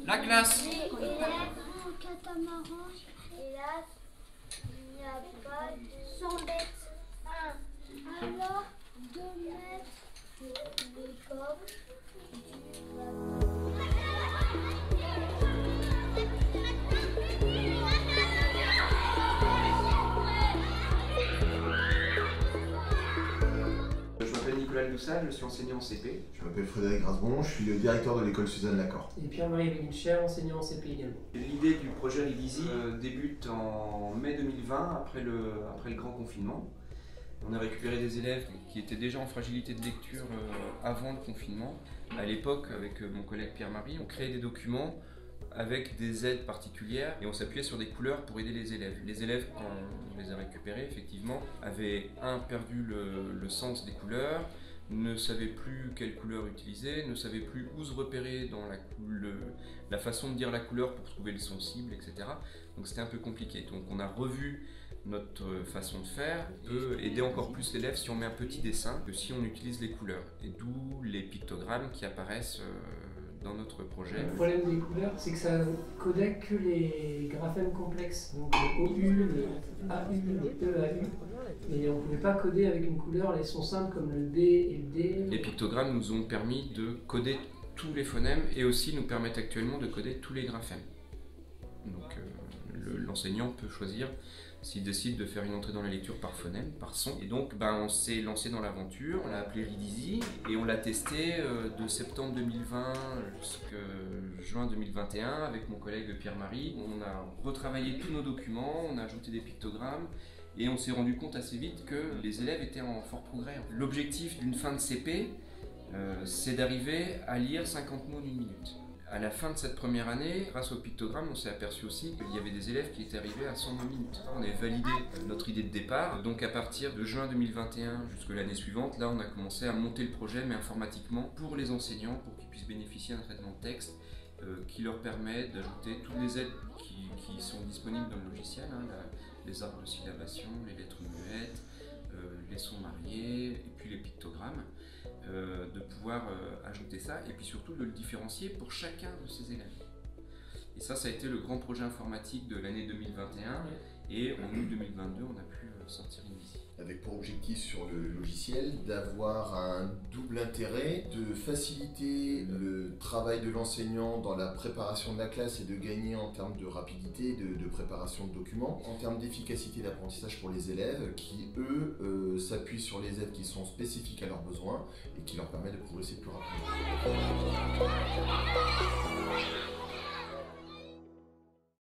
La classe. Et là, catamaran. Et là, il n'y a pas de 100 mètres. Alors, 2 mètres de coque. Je m'appelle Nicolas Doussal, je suis enseignant en CP. Je m'appelle Frédéric Rasbon, je suis le directeur de l'école Suzanne Lacorte. Et Pierre-Marie Beguincher, enseignant en CP également. L'idée du projet Ridizi débute en mai 2020, après le grand confinement. On a récupéré des élèves qui étaient déjà en fragilité de lecture avant le confinement. À l'époque, avec mon collègue Pierre-Marie, on créait des documents avec des aides particulières et on s'appuyait sur des couleurs pour aider les élèves. Les élèves, quand on les a récupérés, effectivement, avaient perdu le sens des couleurs, ne savaient plus quelle couleur utiliser, ne savaient plus où se repérer dans la façon de dire la couleur pour trouver le son cible, etc. Donc c'était un peu compliqué. Donc on a revu notre façon de faire, peut aider encore plus l'élève si on met un petit dessin que si on utilise les couleurs. Et d'où les pictogrammes qui apparaissent dans notre projet. Le problème des couleurs, c'est que ça codait que les graphèmes complexes, donc le OU, le AU, le EAU, mais on ne pouvait pas coder avec une couleur les sons simples comme le B et le D. Les pictogrammes nous ont permis de coder tous les phonèmes et aussi nous permettent actuellement de coder tous les graphèmes. Donc l'enseignant peut choisir s'il décide de faire une entrée dans la lecture par phonème, par son. Et donc on s'est lancé dans l'aventure, on l'a appelé Ridizi et on l'a testé de septembre 2020 jusqu'à juin 2021 avec mon collègue Pierre-Marie. On a retravaillé tous nos documents, on a ajouté des pictogrammes et on s'est rendu compte assez vite que les élèves étaient en fort progrès. L'objectif d'une fin de CP, c'est d'arriver à lire 50 mots en 1 minute. À la fin de cette première année, grâce au pictogramme, on s'est aperçu aussi qu'il y avait des élèves qui étaient arrivés à 100 minutes. On a validé notre idée de départ. Donc à partir de juin 2021 jusque l'année suivante, là on a commencé à monter le projet, mais informatiquement, pour les enseignants, pour qu'ils puissent bénéficier d'un traitement de texte qui leur permet d'ajouter toutes les aides qui sont disponibles dans le logiciel, hein, les arbres de syllabation, les lettres muettes, les sons mariés et puis les pictogrammes. De pouvoir ajouter ça et puis surtout de le différencier pour chacun de ces élèves. Et ça a été le grand projet informatique de l'année 2021 et en août 2022 on a pu sortir Ridizi. Avec pour objectif sur le logiciel d'avoir un double intérêt, de faciliter le travail de l'enseignant dans la préparation de la classe et de gagner en termes de rapidité, de préparation de documents, en termes d'efficacité d'apprentissage pour les élèves qui, eux, s'appuient sur les aides qui sont spécifiques à leurs besoins et qui leur permettent de progresser plus rapidement.